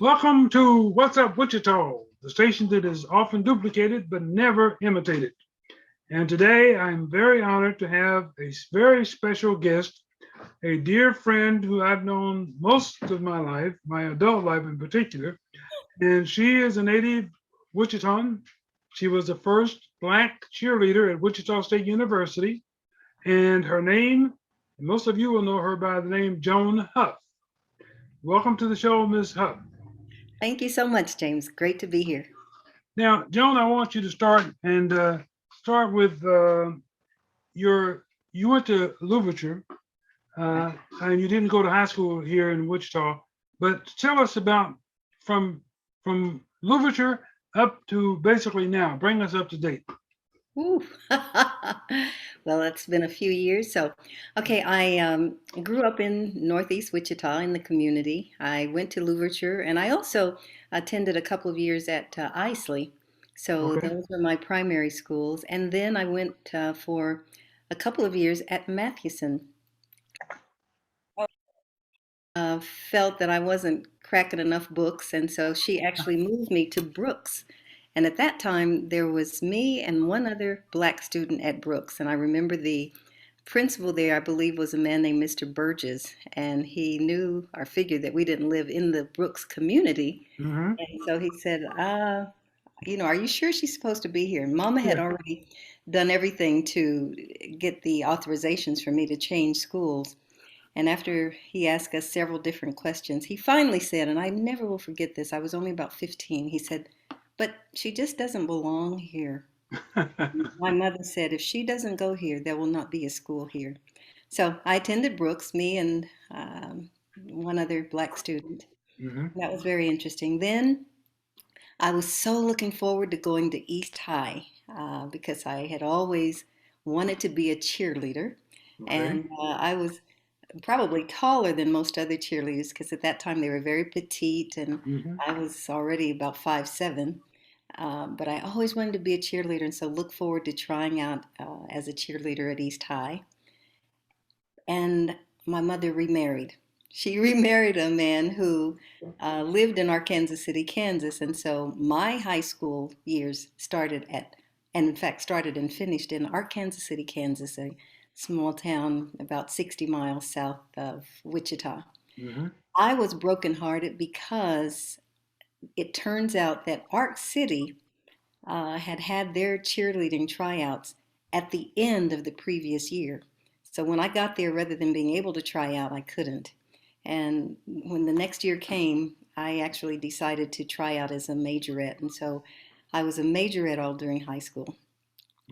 Welcome to What's Up Wichita, the station that is often duplicated but never imitated. And today I'm very honored to have a very special guest, a dear friend who I've known most of my life, my adult life in particular. And she is a native Wichitan. She was the first Black cheerleader at Wichita State University. And her name, most of you will know her by the name Joan Huff. Welcome to the show, Ms. Huff. Thank you so much, James. Great to be here. Now, Joan, I want you to start with your. You went to Louverture, Right. and you didn't go to high school here in Wichita. But tell us about from from Louverture up to basically now. Bring us up to date. Woo. Well, it's been a few years. Okay, I grew up in Northeast Wichita in the community. I went to Louverture, and I also attended a couple of years at Isley. So Okay. those were my primary schools. And then I went for a couple of years at Mathewson. Felt that I wasn't cracking enough books, and so she actually moved me to Brooks. And at that time, there was me and one other black student at Brooks. And I remember the principal there, I believe, was a man named Mr. Burgess, and he knew or figured that we didn't live in the Brooks community. Mm-hmm. And so he said, are you sure she's supposed to be here? And Mama had Yeah. already done everything to get the authorizations for me to change schools. And after he asked us several different questions, he finally said, and I never will forget this, I was only about 15. He said, but she just doesn't belong here. My mother said, if she doesn't go here, there will not be a school here. So I attended Brooks, me and one other black student. Mm-hmm. That was very interesting. Then I was so looking forward to going to East High because I had always wanted to be a cheerleader. Okay. And I was probably taller than most other cheerleaders because at that time they were very petite and Mm-hmm. I was already about 5'7". But I always wanted to be a cheerleader and so look forward to trying out as a cheerleader at East High. And my mother remarried. She remarried a man who lived in Arkansas City, Kansas. And so my high school years and in fact started and finished in Arkansas City, Kansas, a small town about 60 miles south of Wichita. Mm-hmm. I was brokenhearted because it turns out that Ark City had had their cheerleading tryouts at the end of the previous year. So when I got there, rather than being able to try out, I couldn't. And when the next year came, I actually decided to try out as a majorette. And so I was a majorette all during high school.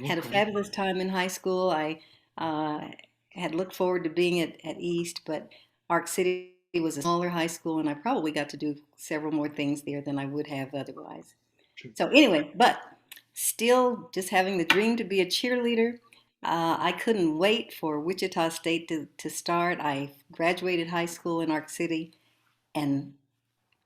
Had a Okay. fabulous time in high school. I uh, had looked forward to being at East, but Ark City was a smaller high school, and I probably got to do several more things there than I would have otherwise. Sure. So anyway, but still just having the dream to be a cheerleader. I couldn't wait for Wichita State to start. I graduated high school in Ark City and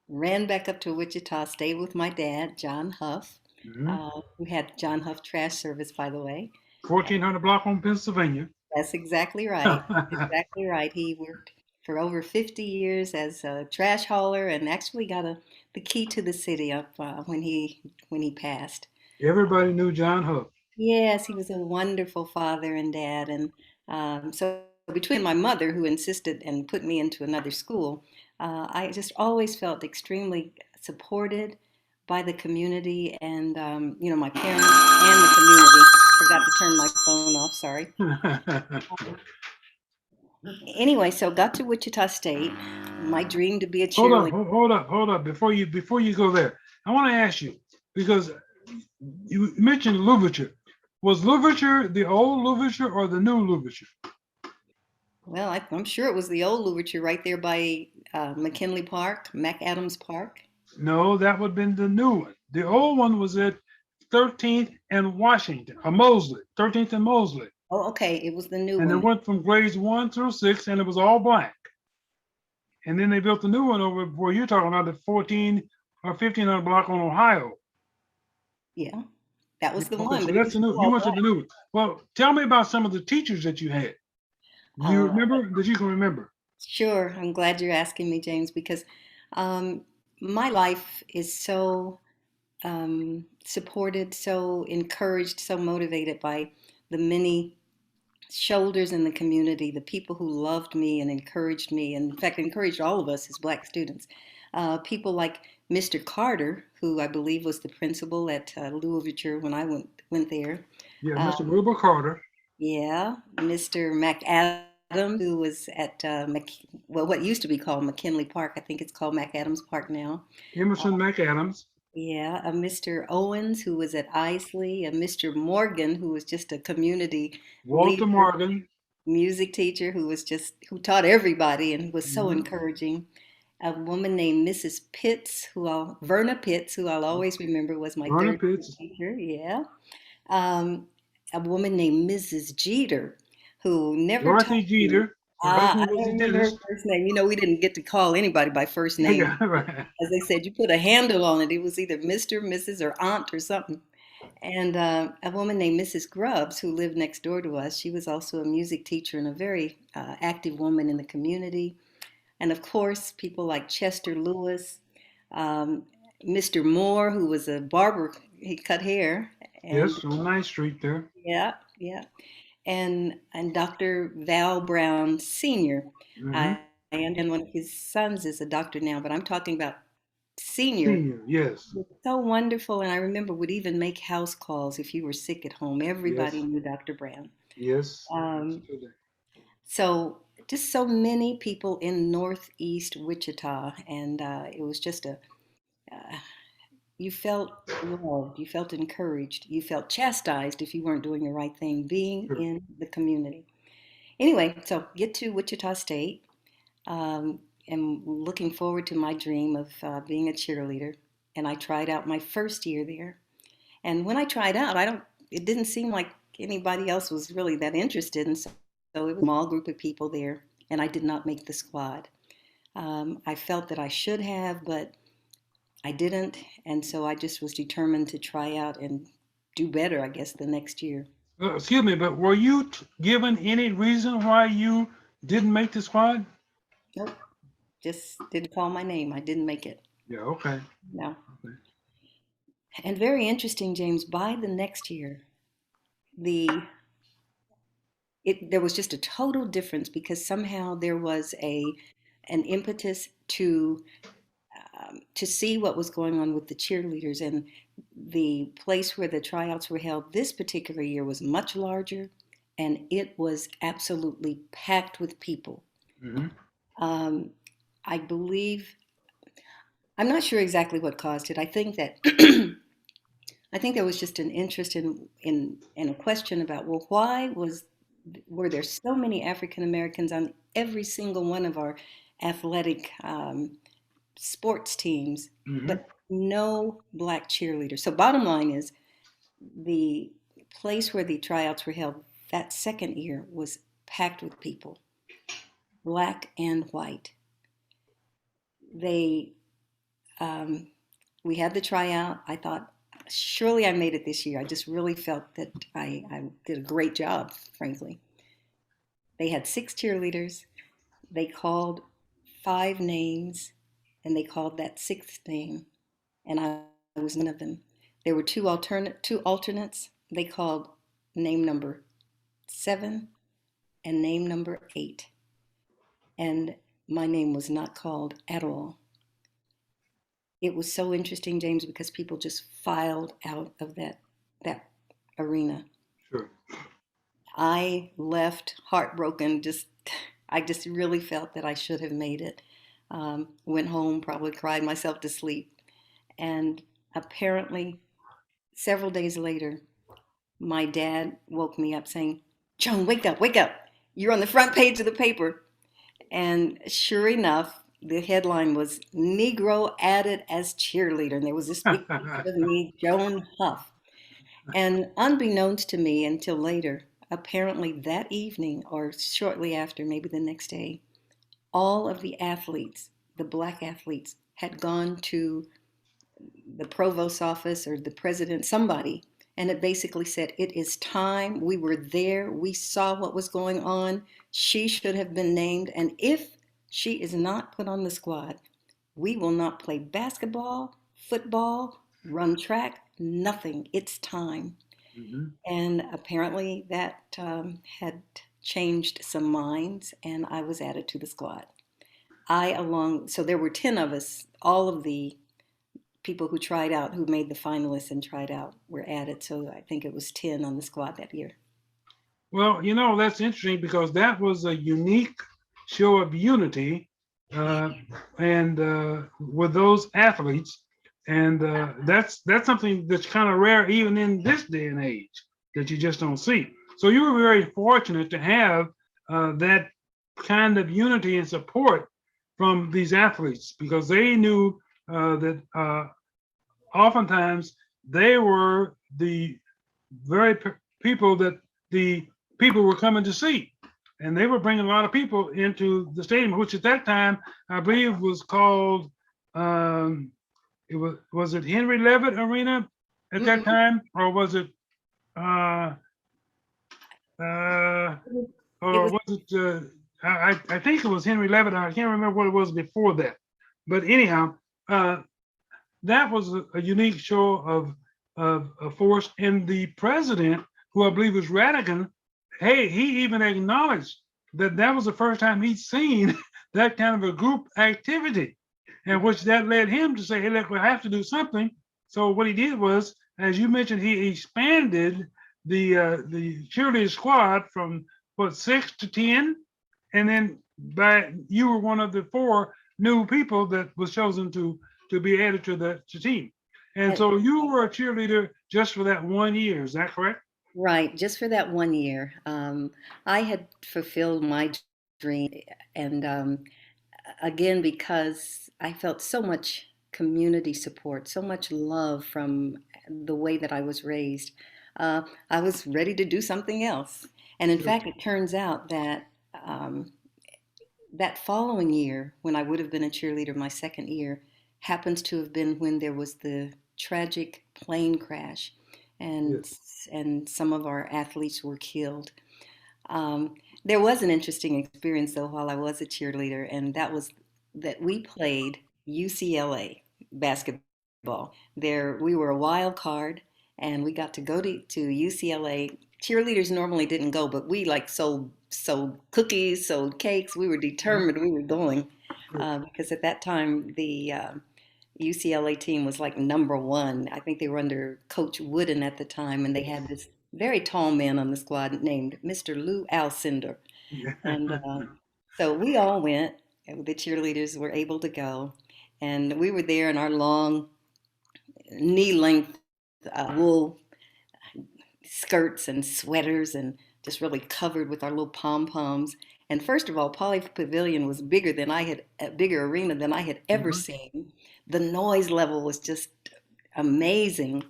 ran back up to Wichita, stayed with my dad, John Huff, Mm-hmm. who had John Huff trash service, by the way. 1400 block on Pennsylvania. That's exactly right. Exactly right. He worked for over 50 years as a trash hauler and actually got the key to the city up when he passed. Everybody knew John Huff. Yes, he was a wonderful father and dad. And so between him and my mother, who insisted and put me into another school, I just always felt extremely supported by the community and, my parents and the community. Forgot to turn my phone off, sorry. Anyway, so got to Wichita State. My dream to be a Hold up, cheerleader. hold up. Before you go there, I want to ask you because you mentioned Louverture. Was Louverture the old Louverture or the new Louverture? Well, I'm sure it was the old Louverture right there by McKinley Park, McAdams Park. No, that would have been the new one. The old one was at 13th and Washington, Mosley, 13th and Mosley, Oh, okay, it was the new and it one. went from grades 1 through 6, and it was all black. And then they built the new one over where you're talking about the 14 or 1500 block on Ohio. Yeah, that was the Okay, one, so but it that's was the new. still You all went to the black. new one. Well, tell me about some of the teachers that you had. Do you Uh, remember that you can remember? sure, I'm glad you're asking me, James, because um, my life is so supported, so encouraged, so motivated by the many shoulders in the community, the people who loved me and encouraged me, and in fact, encouraged all of us as Black students. People like Mr. Carter, who I believe was the principal at Louisville when I went there. Yeah, Uh, Mr. Wilbur Carter, yeah, Mr. McAdams, who was at well, what used to be called McKinley Park. I think it's called McAdams Park now. Emerson McAdams, Yeah, a Mr. Owens, who was at Isley, a Mr. Morgan, who was just a community Walter leader, Morgan, music teacher who taught everybody and was so mhm, encouraging. A woman named Mrs. Pitts, Verna Pitts, who I'll always remember was my Vernon third grade Pitts, teacher. Yeah. Um, a woman named Mrs. Jeter, who never taught Dorothy me. Jeter. Her husband I was a don't remember her dentist. first name. You know, we didn't get to call anybody by first name. Yeah, right. As they said, you put a handle on it. It was either Mr., Mrs., or Aunt or something. And a woman named Mrs. Grubbs, who lived next door to us, she was also a music teacher and a very active woman in the community. And of course, people like Chester Lewis, um, Mr. Moore, who was a barber, he cut hair, and Yes, on 9th Street there. yeah, yeah, and Dr. Val Brown Sr. Hmm. I and one of his sons is a doctor now, but I'm talking about senior. Senior, yes, So wonderful, and I remember would even make house calls if you were sick at home. Everybody yes, knew Dr. Brown. yes. Yes, Um, today. so just so many people in Northeast Wichita, and it was just uh, you felt loved, you felt encouraged, you felt chastised if you weren't doing the right thing, being Sure. in the community. Anyway, so get to Wichita State. Um, am looking forward to my dream of being a cheerleader, and I tried out my first year there. And when I tried out, it didn't seem like anybody else was really that interested. And so it was a small group of people there, and I did not make the squad. I felt that I should have, but I didn't. And so I just was determined to try out and do better, I guess, the next year. Excuse me, but were you given any reason why you didn't make the squad? Nope, just didn't call my name. I didn't make it. Yeah, okay. No. Okay. And very interesting, James, by the next year, the there was just a total difference because somehow there was an impetus to see what was going on with the cheerleaders, and the place where the tryouts were held this particular year was much larger, and it was absolutely packed with people. Hmm. um, I believe, I'm not sure exactly what caused it. I think that I think there was just an interest in a question about, well, were there so many African Americans on every single one of our athletic sports teams, Hmm. but no Black cheerleaders? So bottom line is, the place where the tryouts were held that second year was packed with people, Black and white. They um, we had the tryout. I thought, surely I made it this year. I just really felt that I did a great job, frankly. They had six cheerleaders. They called five names, and they called that sixth name, and I was one of them. There were two alternates. They called name number 7 and name number 8, and my name was not called at all. It was so interesting, James, because people just filed out of that arena. Sure. I left heartbroken. I just really felt that I should have made it. Went home, probably cried myself to sleep, and apparently, several days later, my dad woke me up saying, "Joan, wake up, wake up! You're on the front page of the paper." And sure enough, the headline was "Negro Added as Cheerleader," and there was this big picture of me, Joan Huff. And unbeknownst to me until later, apparently that evening or shortly after, maybe the next day, all of the athletes, the Black athletes, had gone to the provost's office or the president, somebody, and it basically said, "It is time. We were there. We saw what was going on. She should have been named. And if she is not put on the squad, We will not play basketball, football, run track, nothing. It's time. Mhm. And apparently that had changed some minds, and I was added to the squad. So there were 10 of us, all of the people who tried out, who made the finalists and tried out, were added. So I think it was 10 on the squad that year. Well, that's interesting because that was a unique show of unity, Yeah. uh, and with those athletes, and that's something that's kind of rare even in this day and age that you just don't see. So you were very fortunate to have that kind of unity and support from these athletes because they knew that oftentimes they were the very people that the people were coming to see. And they were bringing a lot of people into the stadium, which at that time I believe was called, it was it Henry Levitt Arena at that Mm-hmm. time, or was it, uh, uh, It or was, was it? I think it was Henry Levitt. I can't remember what it was before that. But anyhow, uh, that was a unique show of force. And the president, who I believe was Radigan, hey, he even acknowledged that that was the first time he'd seen that kind of a group activity, and which that led him to say, hey, look, we have to do something. So what he did was, as you mentioned, he expanded the cheerleader squad from what 6 to 10, and then by you were one of the four new people that was chosen to be added to the team. And and so you were a cheerleader just for that 1 year. Is that correct? right, just for that 1 year. I had fulfilled my dream. And again, because I felt so much community support, so much love from the way that I was raised, I was ready to do something else. And in Sure. fact, it turns out that um, that following year, when I would have been a cheerleader my second year, happens to have been when there was the tragic plane crash, and Yes. and some of our athletes were killed. Um, there was an interesting experience though while I was a cheerleader, and that was that we played UCLA basketball. There, we were a wild card, and we got to go to UCLA. Cheerleaders normally didn't go, but we like sold cookies, sold cakes. We were Mhm. determined we were going Sure. because at that time the UCLA team was like number one. I think they were under Coach Wooden at the time, and they had this very tall man on the squad named Mr. Lou Alcindor. Yeah. And so we all went, and the cheerleaders were able to go. And we were there in our long, knee length wool skirts and sweaters and just really covered with our little pom poms. And first of all, Poly Pavilion was bigger than I had, a bigger arena than I had ever Mhm. seen. The noise level was just amazing.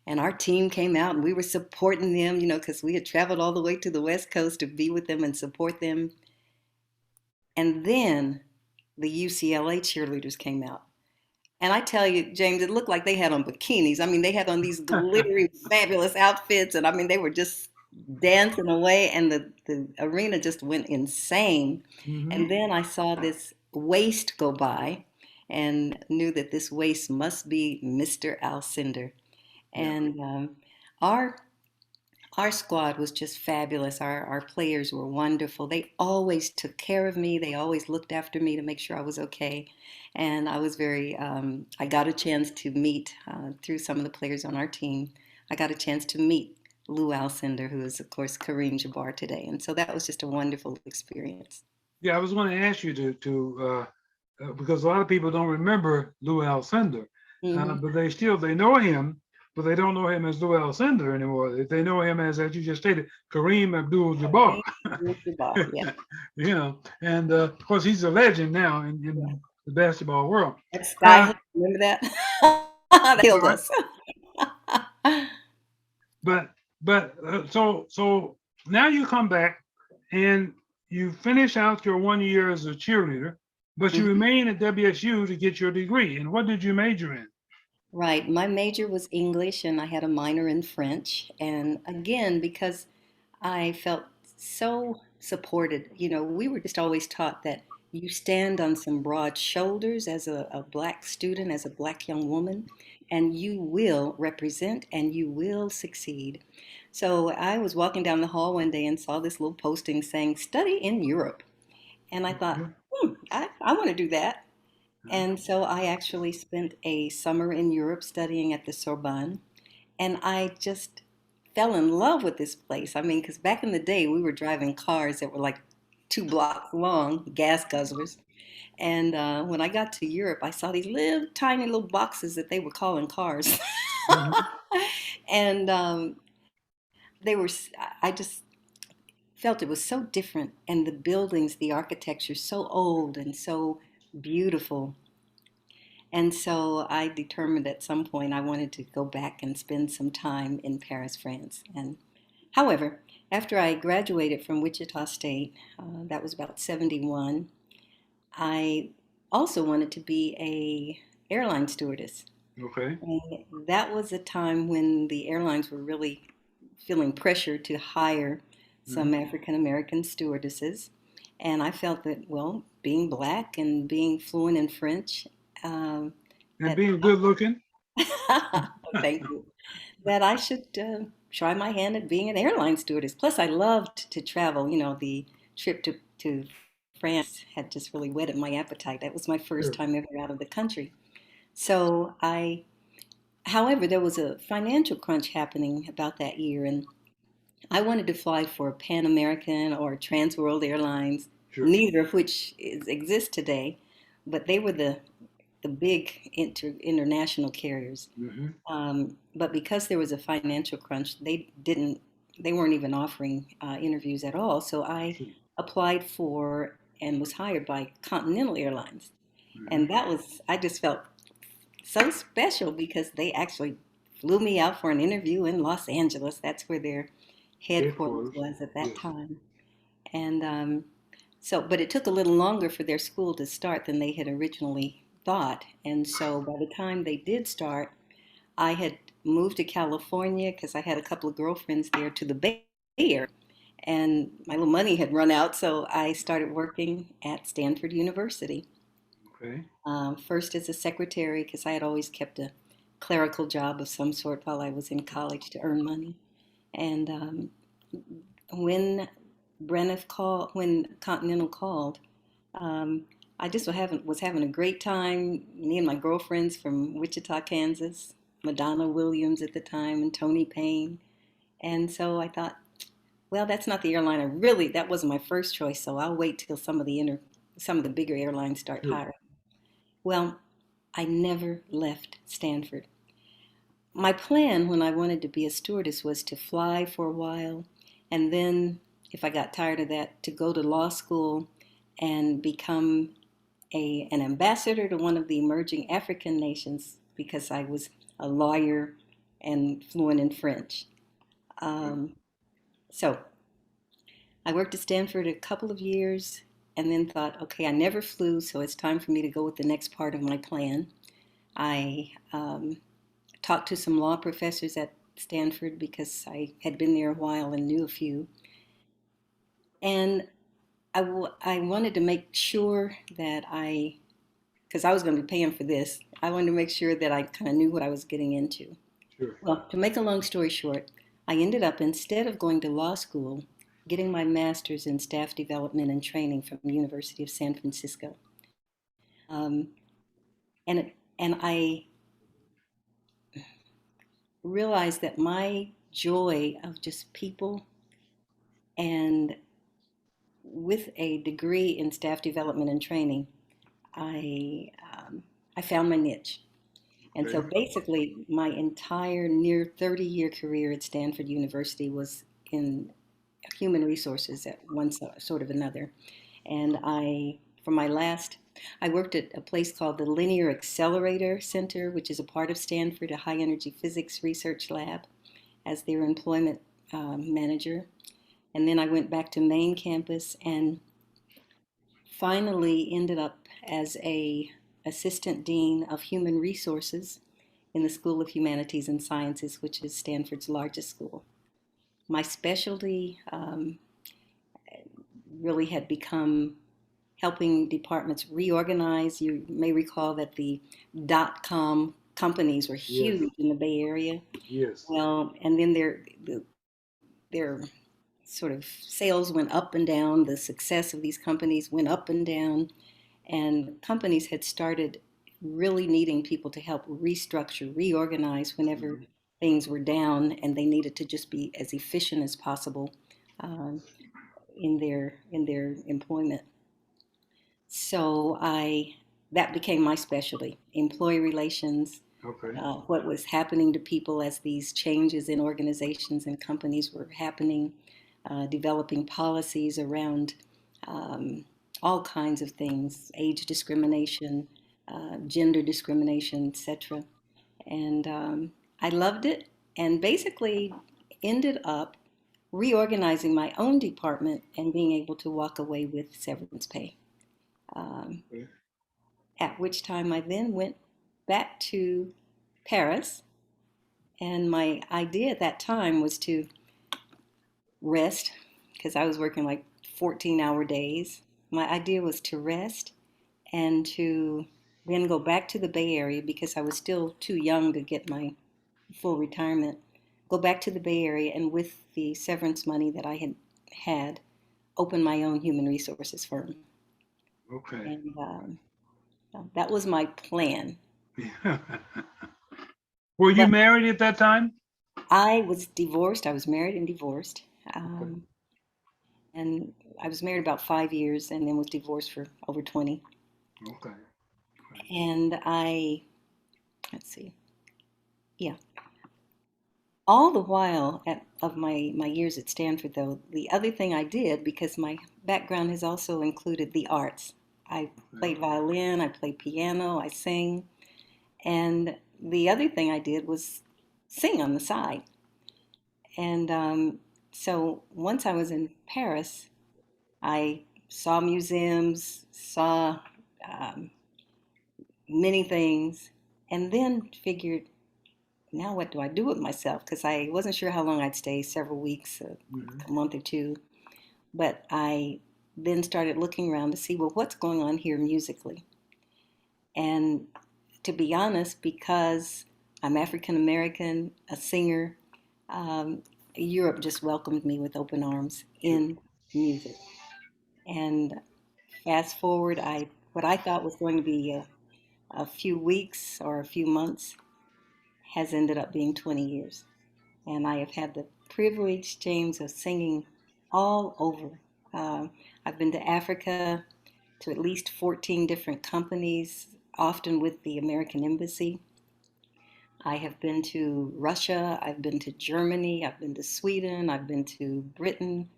And our team came out and we were supporting them, because we had traveled all the way to the West Coast to be with them and support them. And then the UCLA cheerleaders came out. And I tell you, James, it looked like they had on bikinis. I mean, they had on these glittery, fabulous outfits. And I mean, they were just dancing away, and the arena just went insane. Mhm. And then I saw this waist go by and knew that this waist must be Mr. Alcindor. Yeah. And our our squad was just fabulous. Our players were wonderful. They always took care of me. They always looked after me to make sure I was okay. And I was I got a chance to meet, through some of the players on our team, I got a chance to meet Lou Alcindor, who is, of course, Kareem Jabbar today. And so that was just a wonderful experience. Yeah. I was going to ask you to because a lot of people don't remember Lou Alcindor, Hmm. but they know him, but they don't know him as Lou Alcindor anymore. They know him as you just stated, Kareem Abdul-Jabbar. Kareem Jabbar, yeah. And of course he's a legend now Yeah. in the basketball world. That Uh, skyhook, remember that? That killed but us. so now you come back and you finish out your 1 year as a cheerleader, but you Mhm. remain at WSU to get your degree. And what did you major in? Right. My major was English and I had a minor in French. And again, because I felt so supported, we were just always taught that You stand on some broad shoulders as a black student, as a black young woman, and you will represent and you will succeed. So I was walking down the hall one day and saw this little posting saying, study in Europe. And I thought, Okay. I want to do that. And so I actually spent a summer in Europe studying at the Sorbonne. And I just fell in love with this place. I mean, because back in the day, we were driving cars that were like 2 blocks long, gas guzzlers. And when I got to Europe, I saw these little tiny little boxes that they were calling cars. Mhm. And they were, I just felt it was so different. And the buildings, the architecture, so old and so beautiful. And so I determined at some point I wanted to go back and spend some time in Paris, France. And however, after I graduated from Wichita State, that was about 71, I also wanted to be a airline stewardess. Okay. And that was a time when the airlines were really feeling pressure to hire some Mhm. African American stewardesses. And I felt that, well, being black and being fluent in French, um, And that being good looking. thank you, that I should try my hand at being an airline stewardess. Plus, I loved to travel. You know, the trip to France had just really whetted my appetite. That was my first Sure. time ever out of the country. So however, there was a financial crunch happening about that year, and I wanted to fly for Pan American or Trans World Airlines, Sure. neither of which exist today, but they were the big international carriers. Hmm. But because there was a financial crunch, they weren't even offering interviews at all. So I Sure. applied for and was hired by Continental Airlines. Hmm. And I just felt so special because they actually flew me out for an interview in Los Angeles. That's where their headquarters Headquarters. was at that Yes. time. And but it took a little longer for their school to start than they had originally thought. And so by the time they did start, I had moved to California because I had a couple of girlfriends there to the Bay Area, and my little money had run out, so I started working at Stanford University. Okay. First as a secretary because I had always kept a clerical job of some sort while I was in college to earn money. And when when Continental called, um, I just was having a great time. Me and my girlfriends from Wichita, Kansas, Madonna Williams at the time, and Tony Payne. And so I thought, well, that's not the airline that wasn't my first choice. So I'll wait till some of the bigger airlines start Sure. hiring. Well, I never left Stanford. My plan when I wanted to be a stewardess was to fly for a while, and then, if I got tired of that, to go to law school and become an ambassador to one of the emerging African nations because I was a lawyer and fluent in French. Okay. Um, so I worked at Stanford a couple of years and then thought, okay, I never flew, so it's time for me to go with the next part of my plan. I talked to some law professors at Stanford because I had been there a while and knew a few. And I wanted to make sure that because I was going to be paying for this, I wanted to make sure that I kind of knew what I was getting into. Sure. Well, to make a long story short, I ended up, instead of going to law school, getting my master's in staff development and training from the University of San Francisco. Um, and I realized that my joy of just people and with a degree in staff development and training, I I found my niche. And so Okay. basically, my entire near 30-year career at Stanford University was in human resources at one sort of another. And for my last, I worked at a place called the Linear Accelerator Center, which is a part of Stanford, a high energy physics research lab, as their employment manager. And then I went back to main campus and finally ended up as a assistant dean of human resources in the School of Humanities and Sciences, which is Stanford's largest school. My specialty really helping departments reorganize. You may recall that the dot-com companies were Yes. huge in the Bay Area. Yes. Well, and then their sort of sales went up and down. The success of these companies went up and down, and companies had started really needing people to help restructure, reorganize whenever Mhm. things were down, and they needed to just be as efficient as possible um, in their employment. So I that became my specialty: employee relations, Okay. what was happening to people as these changes in organizations and companies were happening, developing policies around um, all kinds of things, age discrimination, gender discrimination, etc. And I loved it, and basically ended up reorganizing my own department and being able to walk away with severance pay. Um, Okay. at which time I then went back to Paris. And my idea at that time was to rest because I was working like 14-hour days. My idea was to rest and to then go back to the Bay Area because I was still too young to get my full retirement. Go back to the Bay Area and with the severance money that I had, open my own human resources firm. Okay. And that was my plan. Were you But married at that time? I was divorced. I was married and divorced. Okay. And I was married about 5 years and then was divorced for over 20. Okay. And let's see, yeah. All the while of my years at Stanford, though, the other thing I did, because my background has also included the arts, I Okay. played violin, I played piano, I sing. And the other thing I did was sing on the side. And so once I was in Paris, I saw museums, saw um, many things, and then figured, now what do I do with myself? Because I wasn't sure how long I'd stay, several weeks, Mhm. a month or two. But I then started looking around to see, well, what's going on here musically? And to be honest, because I'm African American, a singer, um, Europe just welcomed me with open arms Sure. in music. And fast forward, what I thought was going to be a few weeks or a few months has ended up being 20 years. And I have had the privilege, James, of singing all over. I've been to Africa to at least 14 different companies, often with the American Embassy. I have been to Russia, I've been to Germany, I've been to Sweden, I've been to Britain,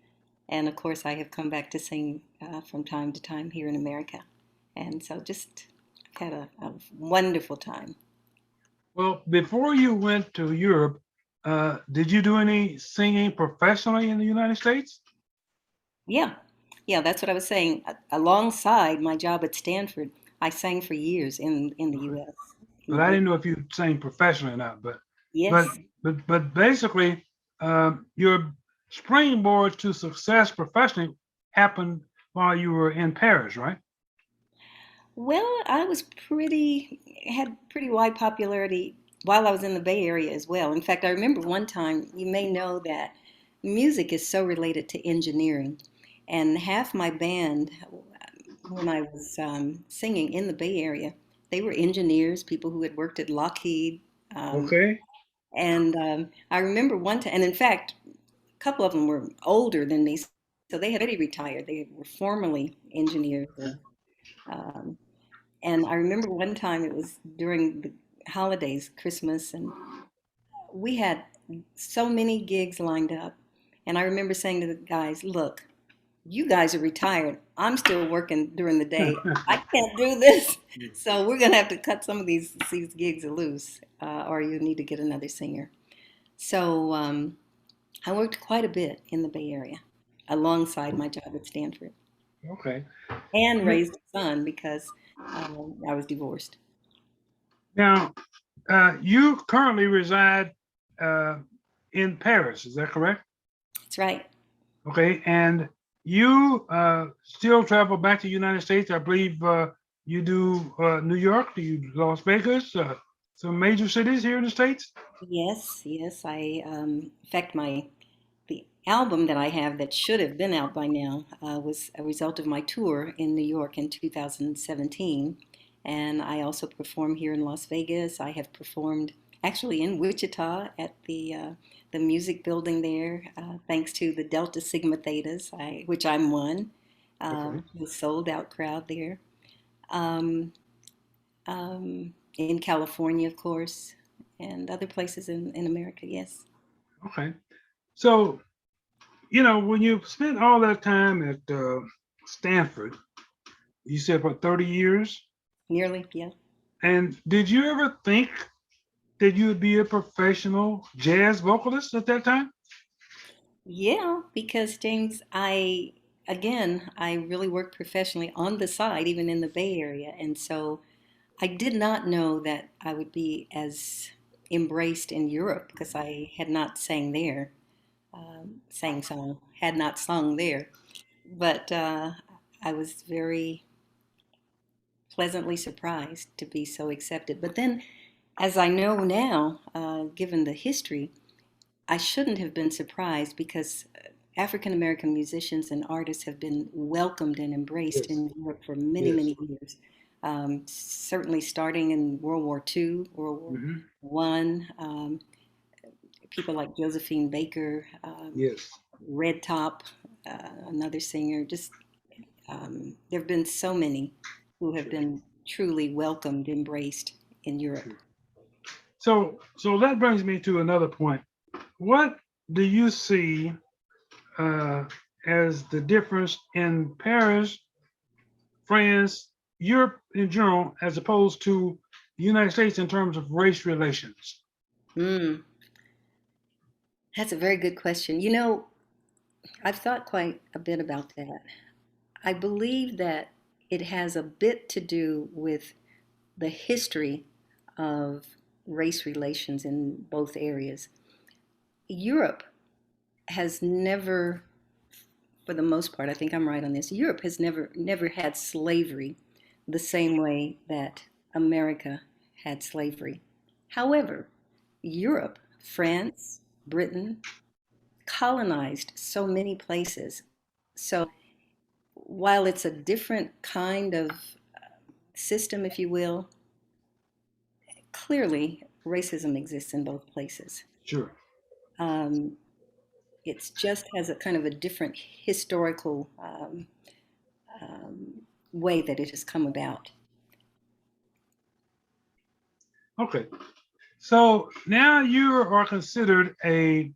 and of course, I have come back to sing from time to time here in America. And so just had a wonderful time. Well, before you went to Europe, did you do any singing professionally in the United States? Yeah, yeah, that's what I was saying. Alongside my job at Stanford, I sang for years in the Okay. U.S. But I didn't know if you sang professionally or not. But Yes, but basically, your springboard to success professionally happened while you were in Paris, right? well, I was had pretty wide popularity while I was in the Bay Area as well. In fact, I remember one time, you may know that music is so related to engineering. And half my band, when I was singing in the Bay Area, they were engineers, people who had worked at Lockheed. Um, Okay. and I remember one time, and in fact, a couple of them were older than me, so they had already retired. They were formerly engineers. Um, and I remember one time it was during the holidays, Christmas, and we had so many gigs lined up. And I remember saying to the guys, look, you guys are retired. I'm still working during the day. I can't do this. So we're going to have to cut some of these gigs loose, or you need to get another singer. So I worked quite a bit in the Bay Area alongside my job at Stanford Okay. and raised a son because I was divorced. Now, you currently reside uh, in Paris, is that correct? That's right. Okay. And You still travel back to the United States. I believe you do New York, do you Las Vegas, some major cities here in the States? Yes, yes. In fact, the album that I have that should have been out by now was a result of my tour in New York in 2017. And I also perform here in Las Vegas. I have performed actually in Wichita at the music building there, thanks to the Delta Sigma Thetas, which I'm one. Okay. The sold out crowd there. Um, in California, of course, and other places in America, yes. Okay. So, when you spent all that time at Stanford, you said for 30 years, Nearly, yeah. and did you ever think that you would be a professional jazz vocalist at that time? Yeah, because James, I really work professionally on the side, even in the Bay Area. And so I did not know that I would be as embraced in Europe because I had not sang there, had not sung there. But I was very pleasantly surprised to be so accepted. But then, as I know now, given the history, I shouldn't have been surprised because African American musicians and artists have been welcomed and embraced Yes. in Europe for many, Yes. many years. Certainly starting in World War II, World War Hmm. One, people like Josephine Baker, Yes. Red Top, another singer. Just there have been so many who have Sure. been truly welcomed, embraced in Europe. Sure. So that brings me to another point. What do you see uh, as the difference in Paris, France, Europe in general, as opposed to the United States in terms of race relations? Mm, that's a very good question. I've thought quite a bit about that. I believe that it has a bit to do with the history of race relations in both areas. Europe has never, for the most part, I think I'm right on this. Europe has never had slavery the same way that America had slavery. However, Europe, France, Britain colonized so many places. So while it's a different kind of system, if you will, clearly racism exists in both places. Sure. Um, it's just has a kind of a different historical um, way that it has come about. Okay. So now you are considered a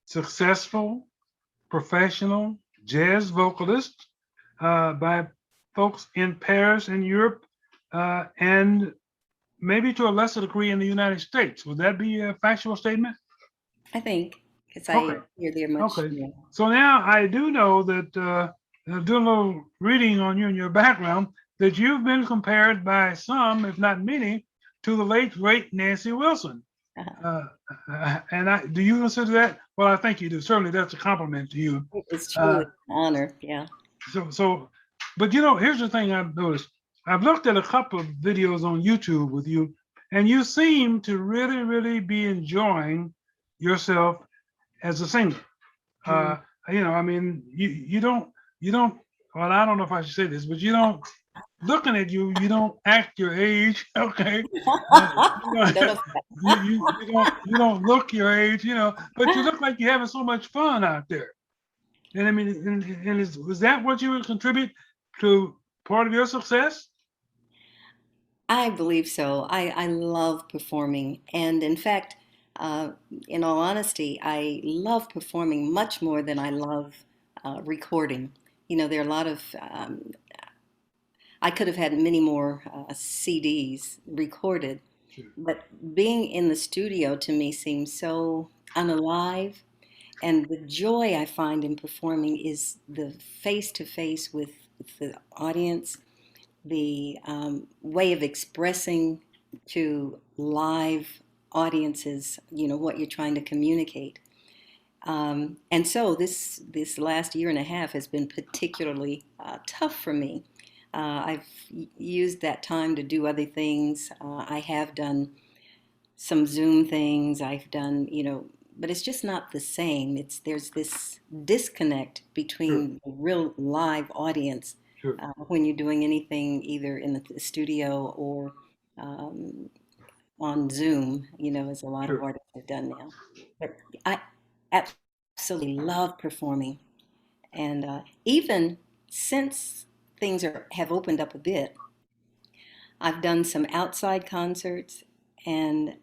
successful professional jazz vocalist by folks in Paris and Europe, and maybe to a lesser degree in the United States. Would that be a factual statement? I think, because Okay. I hear there much, Okay. So now I do know that doing a little reading on you and your background, that you've been compared by some, if not many, to the late great Nancy Wilson. Uh, and do you consider that? Well, I think you do. Certainly, that's a compliment to you. it's truly Uh, an honor. Yeah. so, but here's the thing I've noticed. I've looked at a couple of videos on YouTube with you, and you seem to really, really be enjoying yourself as a singer. Mm. Uh, I mean, you don't. Well, I don't know if I should say this, but you don't. Looking at you, you don't act your age. Okay, I don't know. you don't look your age. But you look like you're having so much fun out there. And I mean, and was that what you would contribute to part of your success? I believe so. I love performing. And in fact, uh, in all honesty, I love performing much more than I love recording. There are a lot of, I could have had many more CDs recorded, Sure. but being in the studio to me seems so unalive. And the joy I find in performing is the face to face with the audience, the way of expressing to live audiences, what you're trying to communicate. And so this last year and a half has been particularly tough for me. I've used that time to do other things. I have done some Zoom things. I've done, but it's just not the same. There's this disconnect Sure, between the real live audience sure, when you're doing anything either in the studio or um, on Zoom, as a lot of sure. artists have done now. But I absolutely love performing. And even since things have opened up a bit, I've done some outside concerts. And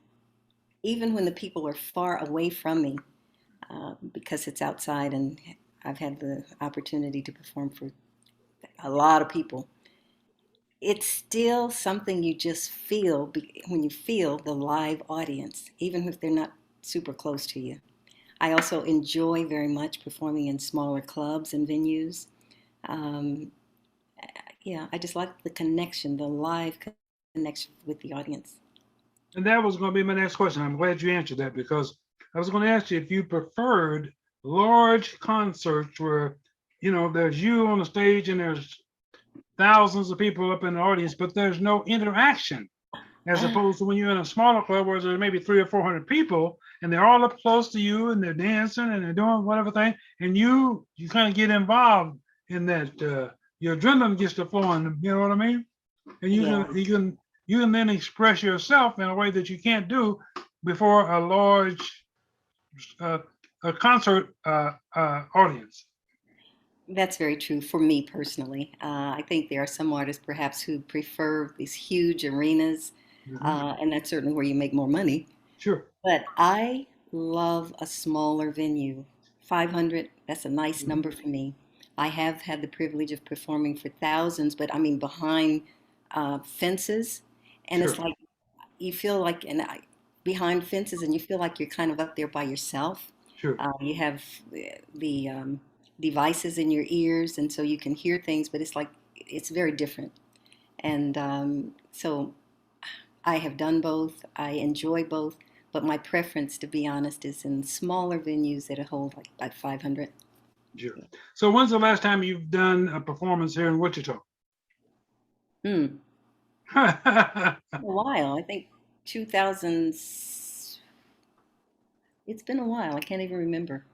even when the people are far away from me, because it's outside and I've had the opportunity to perform for a lot of people, it's still something you just feel when you feel the live audience, even if they're not super close to you. I also enjoy very much performing in smaller clubs and venues. Um, yeah, I just like the connection, the live connection with the audience. And that was going to be my next question. I'm glad you answered that because I was going to ask you if you preferred large concerts where, there's you on the stage and there's thousands of people up in the audience, but there's no interaction, as opposed to when you're in a smaller club where there's maybe 300 or 400 people and they're all up close to you and they're dancing and they're doing whatever thing, and you kind of get involved in that. Your adrenaline gets to flowing. You know what I mean? And you Yeah, can you can you can then express yourself in a way that you can't do before a large uh, a concert audience. that's very true for me personally. I think there are some artists perhaps who prefer these huge arenas, Mhm. and that's certainly where you make more money. Sure. But I love a smaller venue. 500, that's a nice Mhm. number for me. I have had the privilege of performing for thousands, but I mean behind fences. And it's Sure. like you feel like behind fences, and you feel like you're kind of up there by yourself. Sure. You have the devices in your ears, and so you can hear things, but it's like it's very different. And so I have done both. I enjoy both, but my preference, to be honest, is in smaller venues that hold like 500. Sure. So when's the last time you've done a performance here in Wichita? Hmm. A while. I think 2000s. It's been a while. I can't even remember.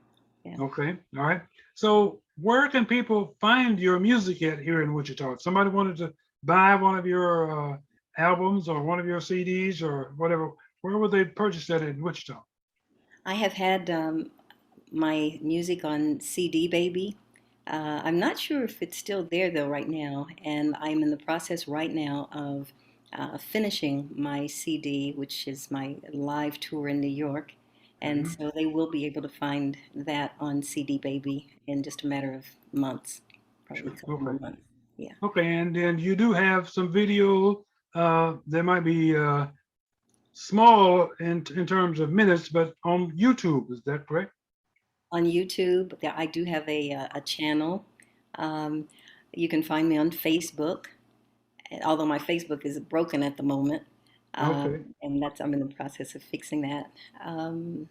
Yeah. Okay. All right. So where can people find your music at here in Wichita? If somebody wanted to buy one of your albums or one of your CDs or whatever, where would they purchase that in Wichita? I have had my music on CD Baby. I'm not sure if it's still there though right now, and I'm in the process right now of finishing my CD, which is my live tour in New York. And Mhm. so they will be able to find that on CD Baby in just a matter of months, probably Sure. a couple more Okay. months. Yeah. Okay. And then you do have some video that might be small in terms of minutes, but on YouTube, is that correct? On YouTube, I do have a channel. Um, you can find me on Facebook, although my Facebook is broken at the moment, Okay. and I'm in the process of fixing that. Um,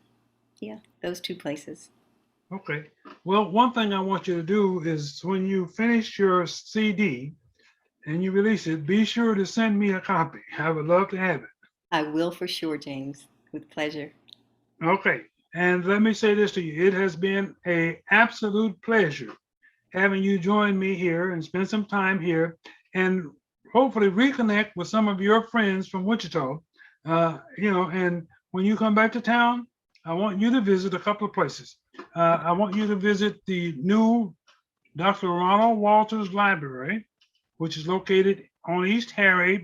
yeah, those two places. Okay. Well, one thing I want you to do is when you finish your CD and you release it, be sure to send me a copy. I would love to have it. I will for sure, James, with pleasure. Okay. And let me say this to you. It has been a absolute pleasure having you join me here and spend some time here and hopefully reconnect with some of your friends from Wichita. And when you come back to town, I want you to visit a couple of places. I want you to visit the new Dr. Ronald Walters Library, which is located on East Harry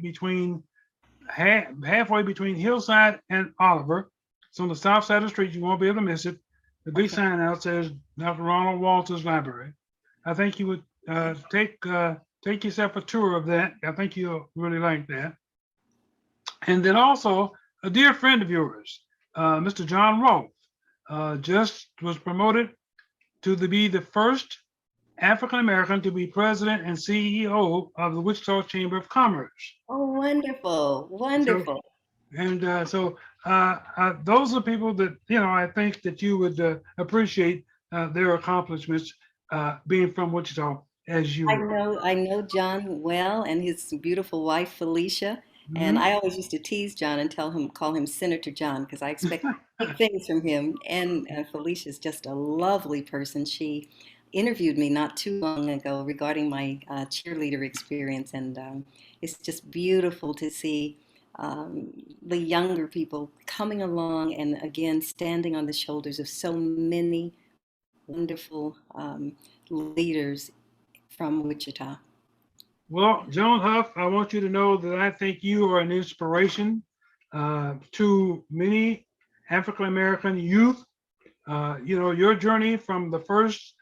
halfway between Hillside and Oliver. It's on the south side of the street. You won't be able to miss it. The big Okay. sign out says Dr. Ronald Walters Library. I think you would take yourself a tour of that. I think you'll really like that. And then also a dear friend of yours, Mr. John Rolfe, just was promoted to be the first African American to be president and CEO of the Wichita Chamber of Commerce. Oh, wonderful, So wonderful. And those are people that, I think that you would appreciate their accomplishments being from Wichita as you were. I know John well and his beautiful wife Felicia. And Mhm. I always used to tease John and call him Senator John because I expect big things from him. And Felicia's just a lovely person. She interviewed me not too long ago regarding my cheerleader experience, and it's just beautiful to see the younger people coming along and again standing on the shoulders of so many wonderful leaders from Wichita. Well, Joan Huff, I want you to know that I think you are an inspiration to many African American youth. Your journey from the first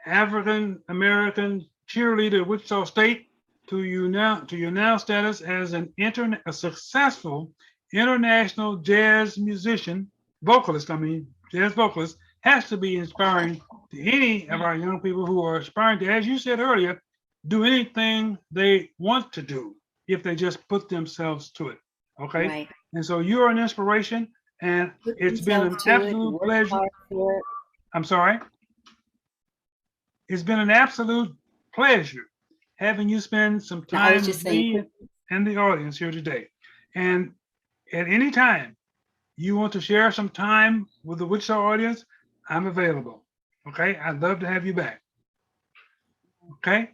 African American cheerleader at Wichita State to your now status as a successful international jazz musician, vocalist, I mean, jazz vocalist, has to be inspiring to any of our young people who are aspiring to, as you said earlier, do anything they want to do if they just put themselves to it. Okay. Right. And so you're an inspiration, and Put it's been themselves an to it, absolute work pleasure. hard for it. I'm sorry. It's been an absolute pleasure having you spend some No, I was time just with saying, me and the audience here today. And at any time you want to share some time with the Wichita audience, I'm available. Okay. I'd love to have you back. Okay.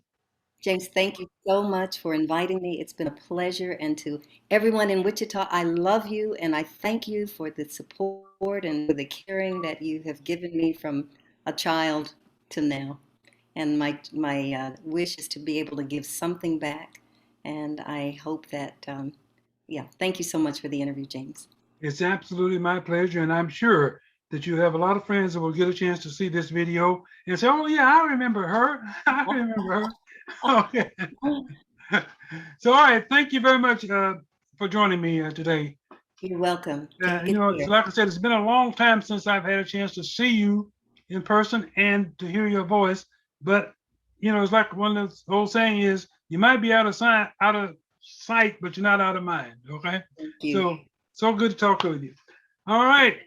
James, thank you so much for inviting me. It's been a pleasure. And to everyone in Wichita, I love you and I thank you for the support and for the caring that you have given me from a child to now. And my wish is to be able to give something back. And I hope that, yeah, thank you so much for the interview, James. It's absolutely my pleasure. And I'm sure that you have a lot of friends that will get a chance to see this video and say, oh, yeah, I remember her. I remember her. Okay. So, all right. Thank you very much for joining me today. You're welcome. Take care. Like I said, it's been a long time since I've had a chance to see you in person and to hear your voice. But it's like one of those old saying is, you might be out of sight, but you're not out of mind. Okay. Thank you. So good to talk with you. All right.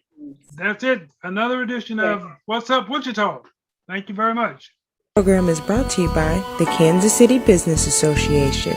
That's it. Another edition of What's Up Wichita. Thank you very much. Program is brought to you by the Kansas City Business Association.